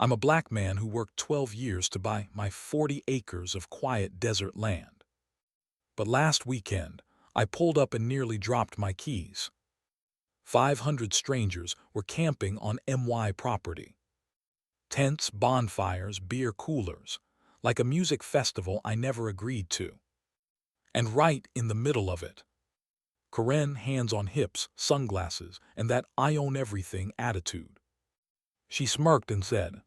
I'm a black man who worked 12 years to buy my 40 acres of quiet desert land. But last weekend, I pulled up and nearly dropped my keys. 500 strangers were camping on MY property. Tents, bonfires, beer coolers, like a music festival I never agreed to. And right in the middle of it, Karen, hands on hips, sunglasses, and that I own everything attitude. She smirked and said,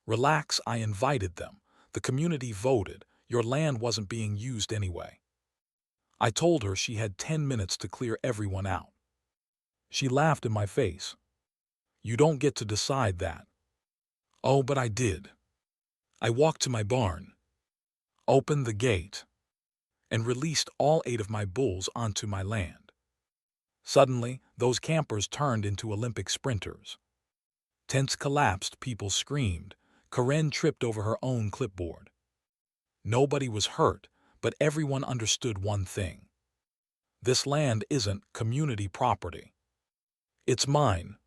"Relax, I invited them. The community voted. Your land wasn't being used anyway." I told her she had 10 minutes to clear everyone out. She laughed in my face. "You don't get to decide that." Oh, but I did. I walked to my barn, opened the gate, and released all 8 of my bulls onto my land. Suddenly, those campers turned into Olympic sprinters. Tents collapsed, people screamed. Karen tripped over her own clipboard. Nobody was hurt, but everyone understood one thing. This land isn't community property. It's mine.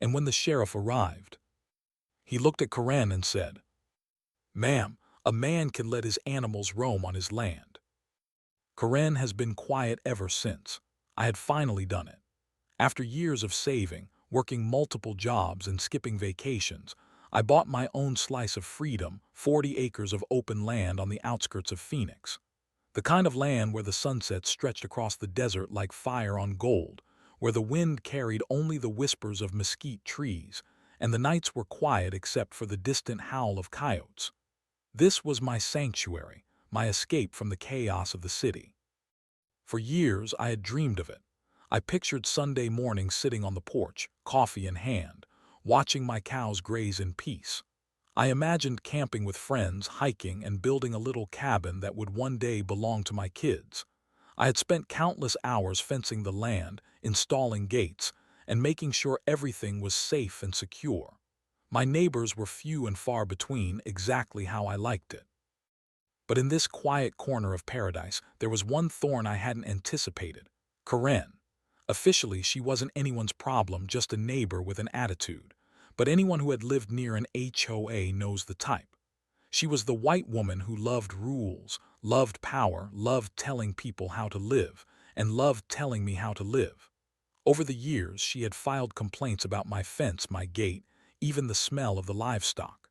And when the sheriff arrived, he looked at Karen and said, "Ma'am, a man can let his animals roam on his land." Karen has been quiet ever since. I had finally done it. After years of saving, working multiple jobs and skipping vacations, I bought my own slice of freedom, 40 acres of open land on the outskirts of Phoenix. The kind of land where the sunset stretched across the desert like fire on gold, where the wind carried only the whispers of mesquite trees, and the nights were quiet except for the distant howl of coyotes. This was my sanctuary, my escape from the chaos of the city. For years I had dreamed of it. I pictured Sunday mornings sitting on the porch, coffee in hand, watching my cows graze in peace. I imagined camping with friends, hiking, and building a little cabin that would one day belong to my kids. I had spent countless hours fencing the land, installing gates, and making sure everything was safe and secure. My neighbors were few and far between, exactly how I liked it. But in this quiet corner of paradise, there was one thorn I hadn't anticipated: Karen. Officially, she wasn't anyone's problem, just a neighbor with an attitude. But anyone who had lived near an HOA knows the type. She was the white woman who loved rules, loved power, loved telling people how to live, and loved telling me how to live. Over the years, she had filed complaints about my fence, my gate, even the smell of the livestock.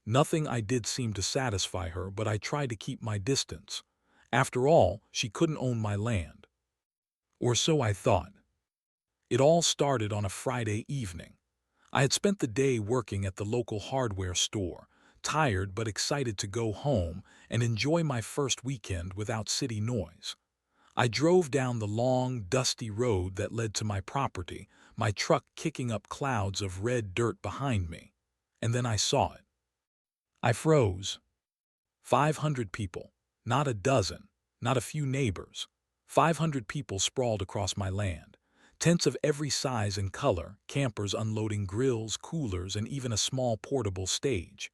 Nothing I did seemed to satisfy her, but I tried to keep my distance. After all, she couldn't own my land. Or so I thought. It all started on a Friday evening. I had spent the day working at the local hardware store, tired but excited to go home and enjoy my first weekend without city noise. I drove down the long, dusty road that led to my property, my truck kicking up clouds of red dirt behind me. And then I saw it. I froze. 500 people, not a dozen, not a few neighbors. 500 people sprawled across my land. Tents of every size and color, campers unloading grills, coolers, and even a small portable stage.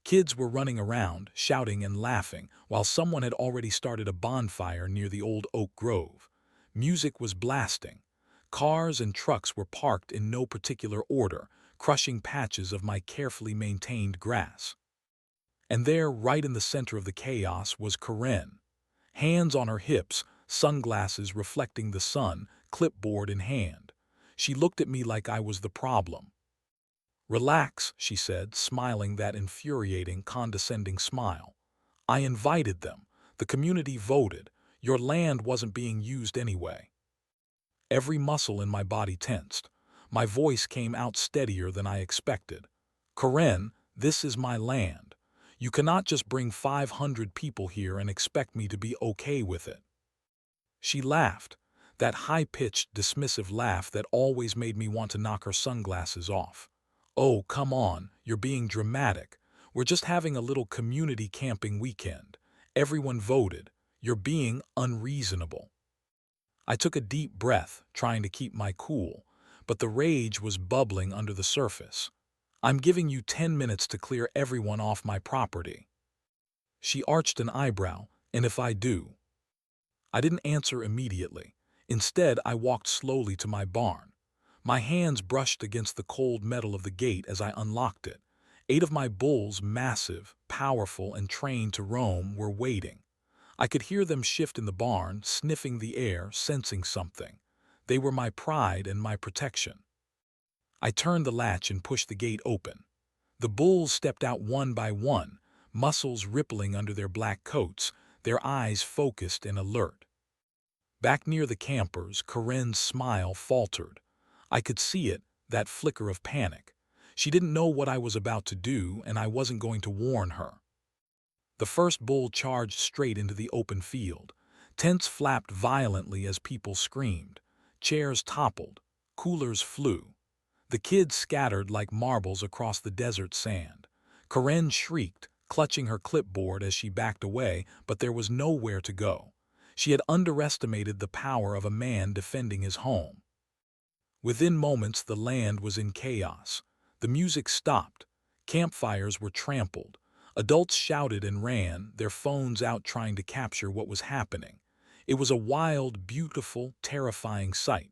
Kids were running around, shouting and laughing, while someone had already started a bonfire near the old oak grove. Music was blasting. Cars and trucks were parked in no particular order, crushing patches of my carefully maintained grass. And there, right in the center of the chaos, was Karen. Hands on her hips, sunglasses reflecting the sun, clipboard in hand. She looked at me like I was the problem. "Relax," she said, smiling that infuriating, condescending smile. "I invited them. The community voted. Your land wasn't being used anyway." Every muscle in my body tensed. My voice came out steadier than I expected. "Karen, this is my land. You cannot just bring 500 people here and expect me to be okay with it." She laughed, that high-pitched, dismissive laugh that always made me want to knock her sunglasses off. "Oh, come on, you're being dramatic. We're just having a little community camping weekend. Everyone voted. You're being unreasonable." I took a deep breath, trying to keep my cool, but the rage was bubbling under the surface. "I'm giving you 10 minutes to clear everyone off my property." She arched an eyebrow, "And if I do?" I didn't answer immediately. Instead, I walked slowly to my barn. My hands brushed against the cold metal of the gate as I unlocked it. 8 of my bulls, massive, powerful, and trained to roam, were waiting. I could hear them shift in the barn, sniffing the air, sensing something. They were my pride and my protection. I turned the latch and pushed the gate open. The bulls stepped out one by one, muscles rippling under their black coats, their eyes focused and alert. Back near the campers, Karen's smile faltered. I could see it, that flicker of panic. She didn't know what I was about to do, and I wasn't going to warn her. The first bull charged straight into the open field. Tents flapped violently as people screamed. Chairs toppled. Coolers flew. The kids scattered like marbles across the desert sand. Karen shrieked, clutching her clipboard as she backed away, but there was nowhere to go. She had underestimated the power of a man defending his home. Within moments, the land was in chaos. The music stopped. Campfires were trampled. Adults shouted and ran, their phones out trying to capture what was happening. It was a wild, beautiful, terrifying sight.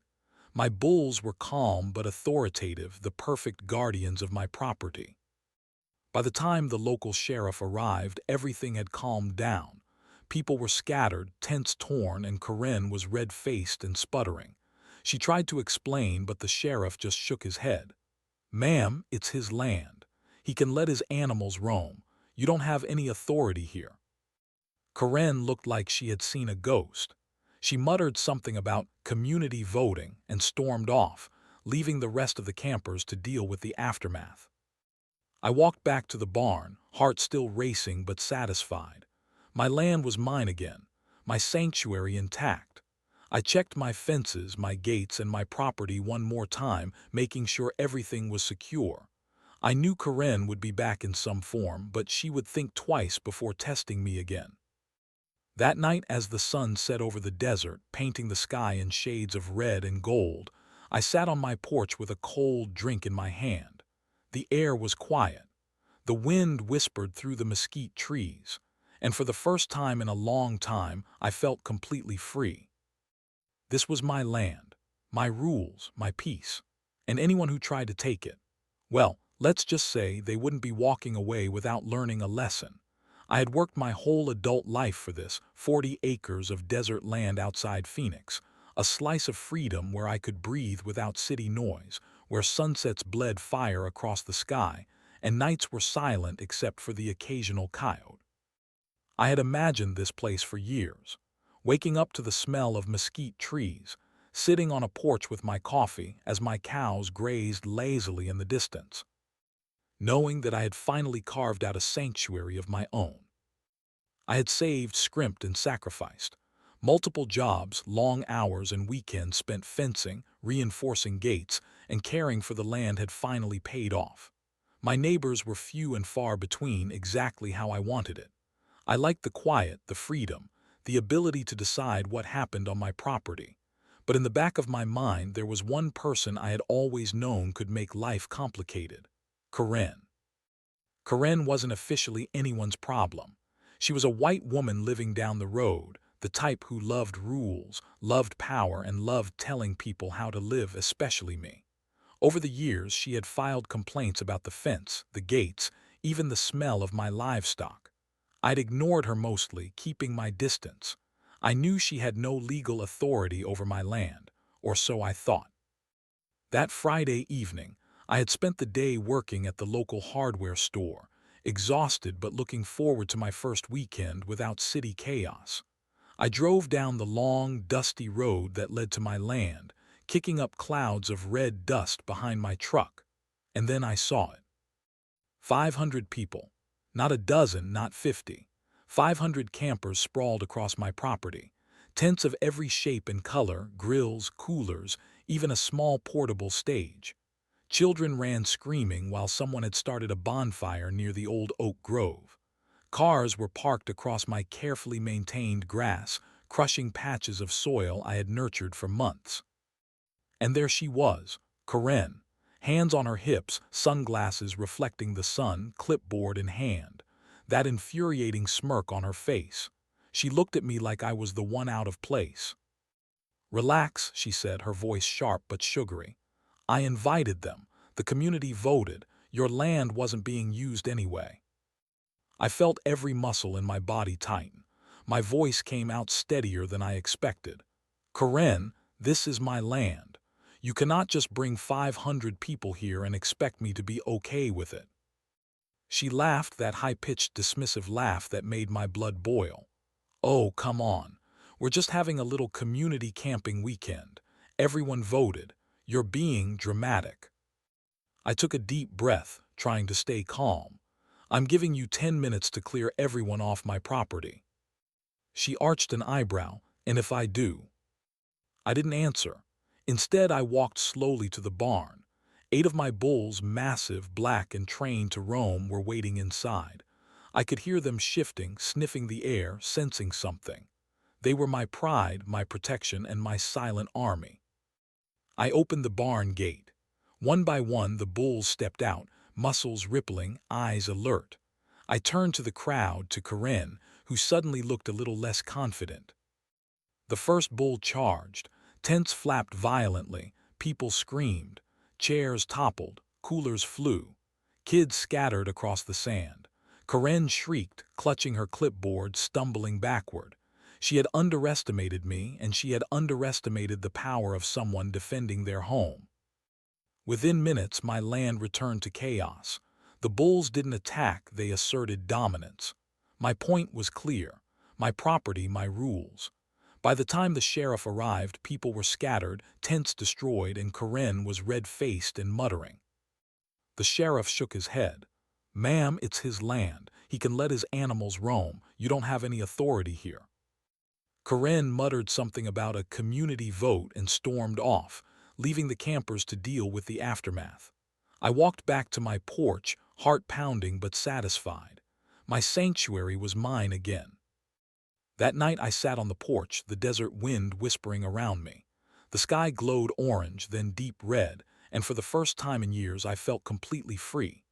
My bulls were calm but authoritative, the perfect guardians of my property. By the time the local sheriff arrived, everything had calmed down. People were scattered, tents torn, and Karen was red-faced and sputtering. She tried to explain, but the sheriff just shook his head. "Ma'am, it's his land. He can let his animals roam. You don't have any authority here." Karen looked like she had seen a ghost. She muttered something about community voting and stormed off, leaving the rest of the campers to deal with the aftermath. I walked back to the barn, heart still racing but satisfied. My land was mine again, my sanctuary intact. I checked my fences, my gates, and my property one more time, making sure everything was secure. I knew Karen would be back in some form, but she would think twice before testing me again. That night, as the sun set over the desert, painting the sky in shades of red and gold, I sat on my porch with a cold drink in my hand. The air was quiet. The wind whispered through the mesquite trees, and for the first time in a long time, I felt completely free. This was my land, my rules, my peace, and anyone who tried to take it, well, let's just say they wouldn't be walking away without learning a lesson. I had worked my whole adult life for this, 40 acres of desert land outside Phoenix, a slice of freedom where I could breathe without city noise, where sunsets bled fire across the sky, and nights were silent except for the occasional coyote. I had imagined this place for years, waking up to the smell of mesquite trees, sitting on a porch with my coffee as my cows grazed lazily in the distance, knowing that I had finally carved out a sanctuary of my own. I had saved, scrimped, and sacrificed. Multiple jobs, long hours, and weekends spent fencing, reinforcing gates, and caring for the land had finally paid off. My neighbors were few and far between, exactly how I wanted it. I liked the quiet, the freedom, the ability to decide what happened on my property. But in the back of my mind, there was one person I had always known could make life complicated: Karen. Karen wasn't officially anyone's problem. She was a white woman living down the road, the type who loved rules, loved power, and loved telling people how to live, especially me. Over the years, she had filed complaints about the fence, the gates, even the smell of my livestock. I'd ignored her mostly, keeping my distance. I knew she had no legal authority over my land, or so I thought. That Friday evening, I had spent the day working at the local hardware store, exhausted but looking forward to my first weekend without city chaos. I drove down the long, dusty road that led to my land, kicking up clouds of red dust behind my truck. And then I saw it. 500 people. Not a dozen, not 50. 500 campers sprawled across my property. Tents of every shape and color, grills, coolers, even a small portable stage. Children ran screaming while someone had started a bonfire near the old oak grove. Cars were parked across my carefully maintained grass, crushing patches of soil I had nurtured for months. And there she was, Karen, hands on her hips, sunglasses reflecting the sun, clipboard in hand, that infuriating smirk on her face. She looked at me like I was the one out of place. "Relax," she said, her voice sharp but sugary. I invited them. The community voted. Your land wasn't being used anyway. I felt every muscle in my body tighten. My voice came out steadier than I expected. Karen, this is my land. You cannot just bring 500 people here and expect me to be okay with it. She laughed, that high-pitched, dismissive laugh that made my blood boil. Oh, come on. We're just having a little community camping weekend. Everyone voted. You're being dramatic. I took a deep breath, trying to stay calm. I'm giving you 10 minutes to clear everyone off my property. She arched an eyebrow, and if I do? I didn't answer. Instead, I walked slowly to the barn. 8 of my bulls, massive, black, and trained to roam, were waiting inside. I could hear them shifting, sniffing the air, sensing something. They were my pride, my protection, and my silent army. I opened the barn gate. One by one, the bulls stepped out, muscles rippling, eyes alert. I turned to the crowd, to Karen, who suddenly looked a little less confident. The first bull charged. Tents flapped violently, people screamed, chairs toppled, coolers flew. Kids scattered across the sand. Karen shrieked, clutching her clipboard, stumbling backward. She had underestimated me, and she had underestimated the power of someone defending their home. Within minutes, my land returned to chaos. The bulls didn't attack, they asserted dominance. My point was clear. My property, my rules. By the time the sheriff arrived, people were scattered, tents destroyed, and Karen was red-faced and muttering. The sheriff shook his head. "Ma'am, it's his land. He can let his animals roam. You don't have any authority here." Karen muttered something about a community vote and stormed off, leaving the campers to deal with the aftermath. I walked back to my porch, heart pounding but satisfied. My sanctuary was mine again. That night I sat on the porch, the desert wind whispering around me. The sky glowed orange, then deep red, and for the first time in years I felt completely free.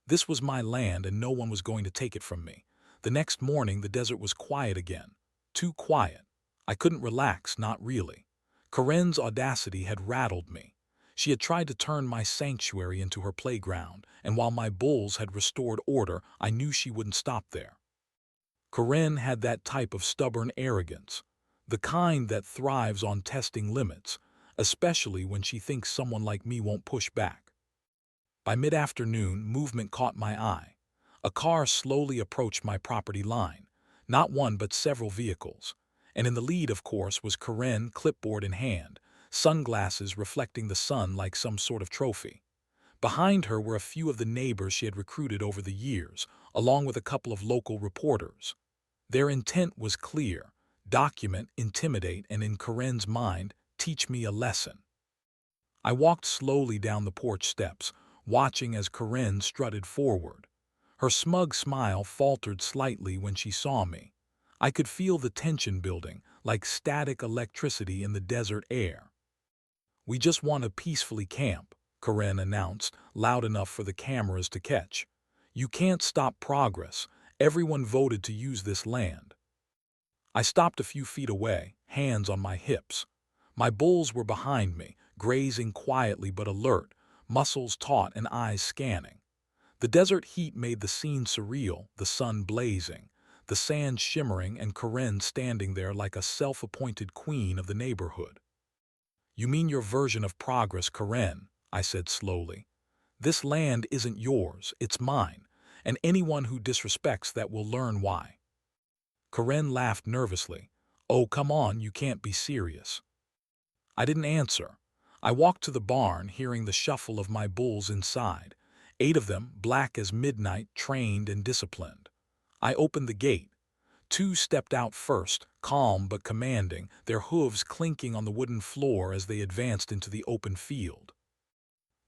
This was my land and no one was going to take it from me. The next morning the desert was quiet again. Too quiet. I couldn't relax, not really. Karen's audacity had rattled me. She had tried to turn my sanctuary into her playground, and while my bulls had restored order, I knew she wouldn't stop there. Karen had that type of stubborn arrogance, the kind that thrives on testing limits, especially when she thinks someone like me won't push back. By mid-afternoon, movement caught my eye. A car slowly approached my property line, not one but several vehicles. And in the lead, of course, was Karen, clipboard in hand, sunglasses reflecting the sun like some sort of trophy. Behind her were a few of the neighbors she had recruited over the years, along with a couple of local reporters. Their intent was clear: document, intimidate, and in Karen's mind, teach me a lesson. I walked slowly down the porch steps, watching as Karen strutted forward. Her smug smile faltered slightly when she saw me. I could feel the tension building, like static electricity in the desert air. "We just want to peacefully camp," Karen announced, loud enough for the cameras to catch. "You can't stop progress. Everyone voted to use this land." I stopped a few feet away, hands on my hips. My bulls were behind me, grazing quietly but alert, muscles taut and eyes scanning. The desert heat made the scene surreal, the sun blazing, the sand shimmering, and Karen standing there like a self-appointed queen of the neighborhood. "You mean your version of progress, Karen," I said slowly. "This land isn't yours, it's mine, and anyone who disrespects that will learn why." Karen laughed nervously. "Oh, come on, you can't be serious." I didn't answer. I walked to the barn, hearing the shuffle of my bulls inside. 8 of them, black as midnight, trained and disciplined. I opened the gate. 2 stepped out first, calm but commanding, their hooves clinking on the wooden floor as they advanced into the open field.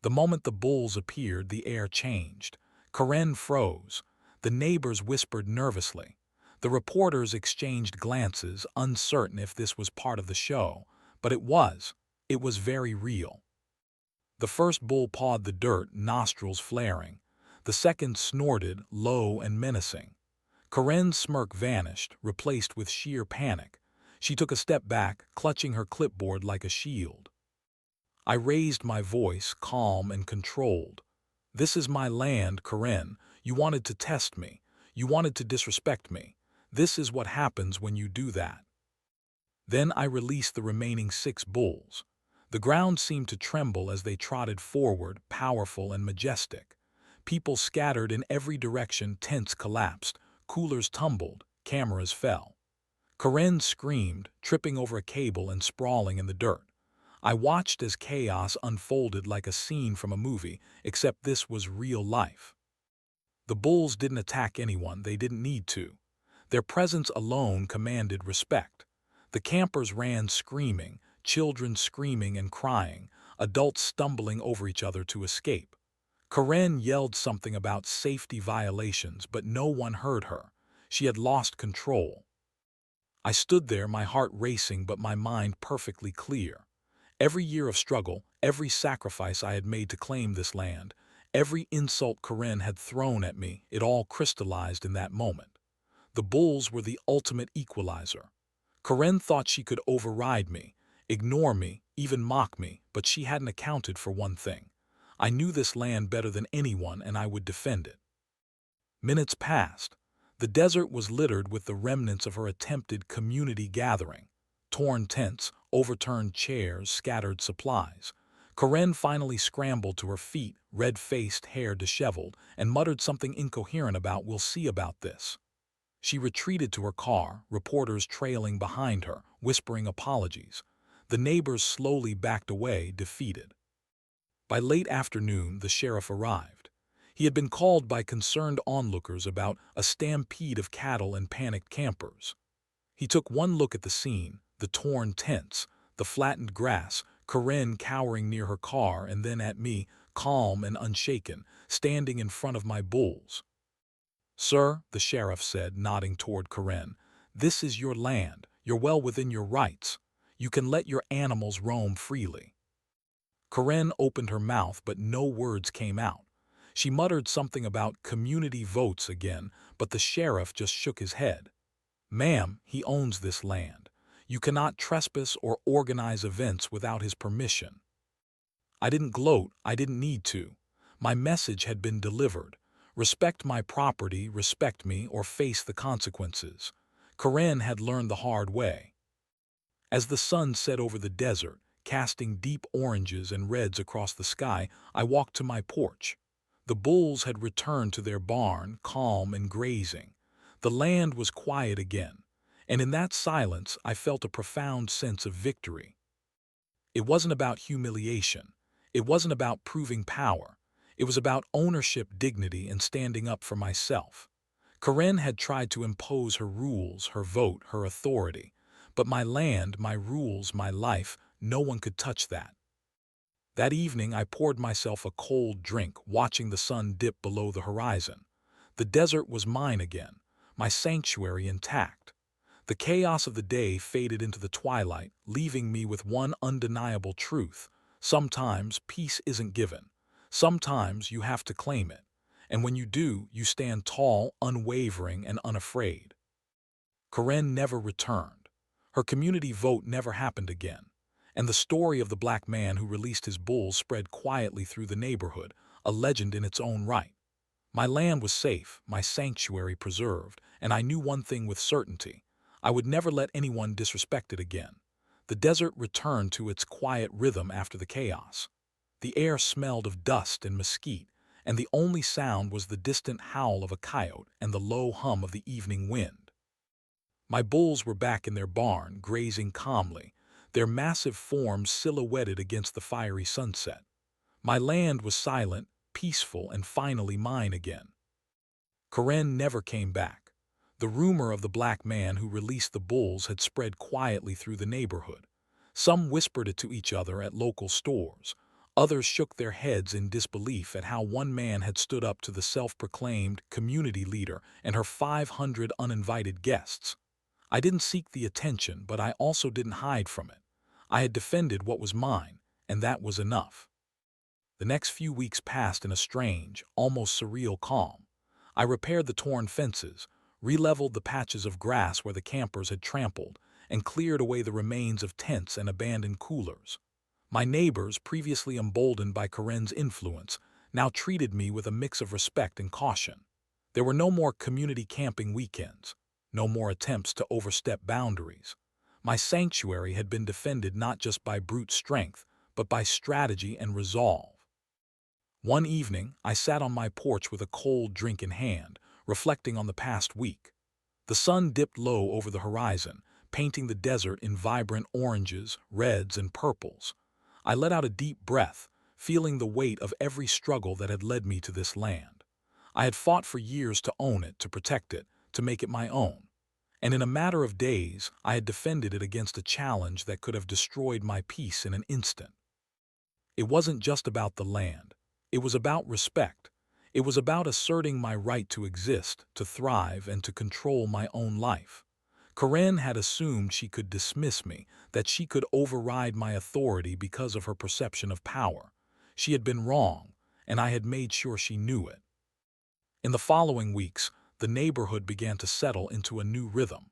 The moment the bulls appeared, the air changed. Karen froze. The neighbors whispered nervously. The reporters exchanged glances, uncertain if this was part of the show. But it was. It was very real. The first bull pawed the dirt, nostrils flaring. The second snorted, low and menacing. Karen's smirk vanished, replaced with sheer panic. She took a step back, clutching her clipboard like a shield. I raised my voice, calm and controlled. "This is my land, Karen. You wanted to test me. You wanted to disrespect me. This is what happens when you do that." Then I released the remaining 6 bulls. The ground seemed to tremble as they trotted forward, powerful and majestic. People scattered in every direction, tents collapsed, coolers tumbled, cameras fell. Karen screamed, tripping over a cable and sprawling in the dirt. I watched as chaos unfolded like a scene from a movie, except this was real life. The bulls didn't attack anyone, they didn't need to. Their presence alone commanded respect. The campers ran screaming, children screaming and crying, adults stumbling over each other to escape. Karen yelled something about safety violations, but no one heard her. She had lost control. I stood there, my heart racing but my mind perfectly clear. Every year of struggle, every sacrifice I had made to claim this land, every insult Karen had thrown at me, it all crystallized in that moment. The bulls were the ultimate equalizer. Karen thought she could override me, ignore me, even mock me, but she hadn't accounted for one thing. I knew this land better than anyone and I would defend it. Minutes passed. The desert was littered with the remnants of her attempted community gathering. Torn tents, overturned chairs, scattered supplies. Karen finally scrambled to her feet, red-faced, hair disheveled, and muttered something incoherent about "we'll see about this." She retreated to her car, reporters trailing behind her, whispering apologies. The neighbors slowly backed away, defeated. By late afternoon, the sheriff arrived. He had been called by concerned onlookers about a stampede of cattle and panicked campers. He took one look at the scene, the torn tents, the flattened grass, Karen cowering near her car, and then at me, calm and unshaken, standing in front of my bulls. "Sir," the sheriff said, nodding toward Karen, "this is your land. You're well within your rights. You can let your animals roam freely." Karen opened her mouth, but no words came out. She muttered something about community votes again, but the sheriff just shook his head. "Ma'am, he owns this land. You cannot trespass or organize events without his permission." I didn't gloat, I didn't need to. My message had been delivered. Respect my property, respect me, or face the consequences. Karen had learned the hard way. As the sun set over the desert, casting deep oranges and reds across the sky, I walked to my porch. The bulls had returned to their barn, calm and grazing. The land was quiet again, and in that silence I felt a profound sense of victory. It wasn't about humiliation. It wasn't about proving power. It was about ownership, dignity, and standing up for myself. Karen had tried to impose her rules, her vote, her authority. But my land, my rules, my life, no one could touch that. That evening I poured myself a cold drink, watching the sun dip below the horizon. The desert was mine again, my sanctuary intact. The chaos of the day faded into the twilight, leaving me with one undeniable truth. Sometimes peace isn't given. Sometimes you have to claim it. And when you do, you stand tall, unwavering, and unafraid. Karen never returned. Her community vote never happened again. And the story of the black man who released his bulls spread quietly through the neighborhood, a legend in its own right. My land was safe, my sanctuary preserved, and I knew one thing with certainty. I would never let anyone disrespect it again. The desert returned to its quiet rhythm after the chaos. The air smelled of dust and mesquite, and the only sound was the distant howl of a coyote and the low hum of the evening wind. My bulls were back in their barn, grazing calmly, their massive forms silhouetted against the fiery sunset. My land was silent, peaceful, and finally mine again. Karen never came back. The rumor of the black man who released the bulls had spread quietly through the neighborhood. Some whispered it to each other at local stores. Others shook their heads in disbelief at how one man had stood up to the self-proclaimed community leader and her 500 uninvited guests. I didn't seek the attention, but I also didn't hide from it. I had defended what was mine, and that was enough. The next few weeks passed in a strange, almost surreal calm. I repaired the torn fences, re-leveled the patches of grass where the campers had trampled, and cleared away the remains of tents and abandoned coolers. My neighbors, previously emboldened by Karen's influence, now treated me with a mix of respect and caution. There were no more community camping weekends, no more attempts to overstep boundaries. My sanctuary had been defended not just by brute strength, but by strategy and resolve. One evening, I sat on my porch with a cold drink in hand, reflecting on the past week. The sun dipped low over the horizon, painting the desert in vibrant oranges, reds, and purples. I let out a deep breath, feeling the weight of every struggle that had led me to this land. I had fought for years to own it, to protect it, to make it my own. And in a matter of days, I had defended it against a challenge that could have destroyed my peace in an instant. It wasn't just about the land. It was about respect. It was about asserting my right to exist, to thrive, and to control my own life. Karen had assumed she could dismiss me, that she could override my authority because of her perception of power. She had been wrong, and I had made sure she knew it. In the following weeks, the neighborhood began to settle into a new rhythm.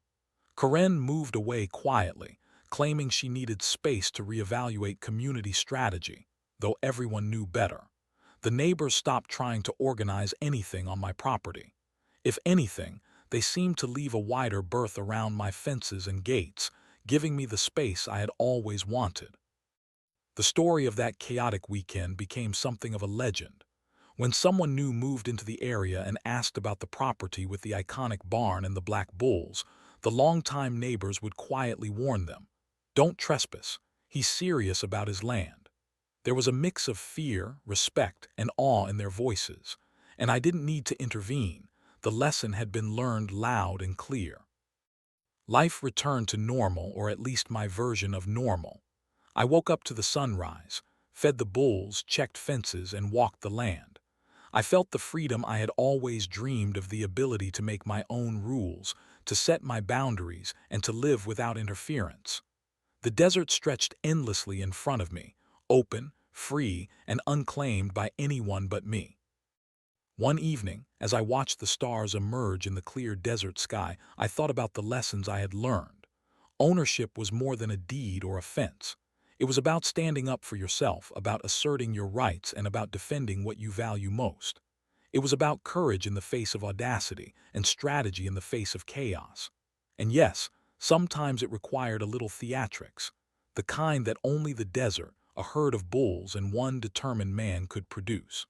Karen moved away quietly, claiming she needed space to reevaluate community strategy, though everyone knew better. The neighbors stopped trying to organize anything on my property. If anything, they seemed to leave a wider berth around my fences and gates, giving me the space I had always wanted. The story of that chaotic weekend became something of a legend. When someone new moved into the area and asked about the property with the iconic barn and the black bulls, the longtime neighbors would quietly warn them, "Don't trespass. He's serious about his land." There was a mix of fear, respect, and awe in their voices, and I didn't need to intervene. The lesson had been learned loud and clear. Life returned to normal, or at least my version of normal. I woke up to the sunrise, fed the bulls, checked fences, and walked the land. I felt the freedom I had always dreamed of, the ability to make my own rules, to set my boundaries, and to live without interference. The desert stretched endlessly in front of me, open, free, and unclaimed by anyone but me. One evening, as I watched the stars emerge in the clear desert sky, I thought about the lessons I had learned. Ownership was more than a deed or a fence. It was about standing up for yourself, about asserting your rights, and about defending what you value most. It was about courage in the face of audacity and strategy in the face of chaos. And yes, sometimes it required a little theatrics, the kind that only the desert, a herd of bulls, and one determined man could produce.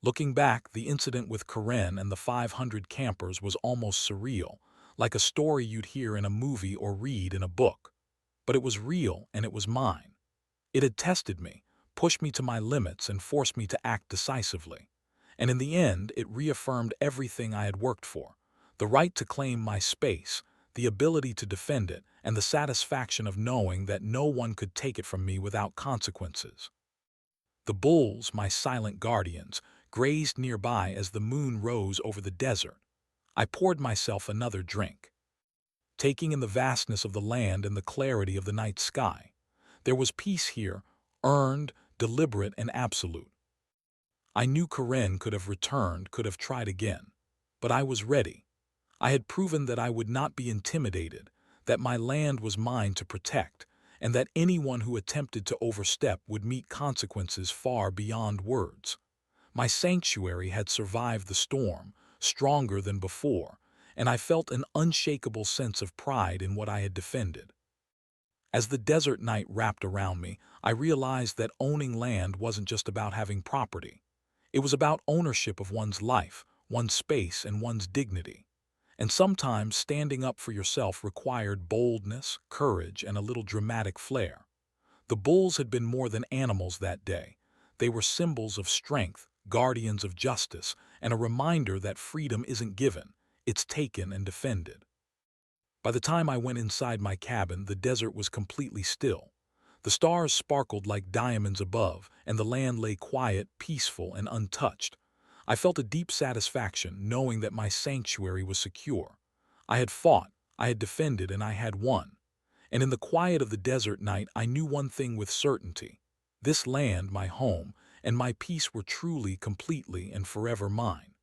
Looking back, the incident with Karen and the 500 campers was almost surreal, like a story you'd hear in a movie or read in a book. But it was real, and it was mine. It had tested me, pushed me to my limits, and forced me to act decisively. And in the end, it reaffirmed everything I had worked for: the right to claim my space, the ability to defend it, and the satisfaction of knowing that no one could take it from me without consequences. The bulls, my silent guardians, grazed nearby as the moon rose over the desert. I poured myself another drink, taking in the vastness of the land and the clarity of the night sky. There was peace here, earned, deliberate, and absolute. I knew Karen could have returned, could have tried again. But I was ready. I had proven that I would not be intimidated, that my land was mine to protect, and that anyone who attempted to overstep would meet consequences far beyond words. My sanctuary had survived the storm, stronger than before, and I felt an unshakable sense of pride in what I had defended. As the desert night wrapped around me, I realized that owning land wasn't just about having property. It was about ownership of one's life, one's space, and one's dignity. And sometimes standing up for yourself required boldness, courage, and a little dramatic flair. The bulls had been more than animals that day. They were symbols of strength, guardians of justice, and a reminder that freedom isn't given, it's taken and defended. By the time I went inside my cabin, the desert was completely still. The stars sparkled like diamonds above, and the land lay quiet, peaceful, and untouched. I felt a deep satisfaction knowing that my sanctuary was secure. I had fought, I had defended, and I had won. And in the quiet of the desert night, I knew one thing with certainty: this land, my home, and my peace were truly, completely, and forever mine.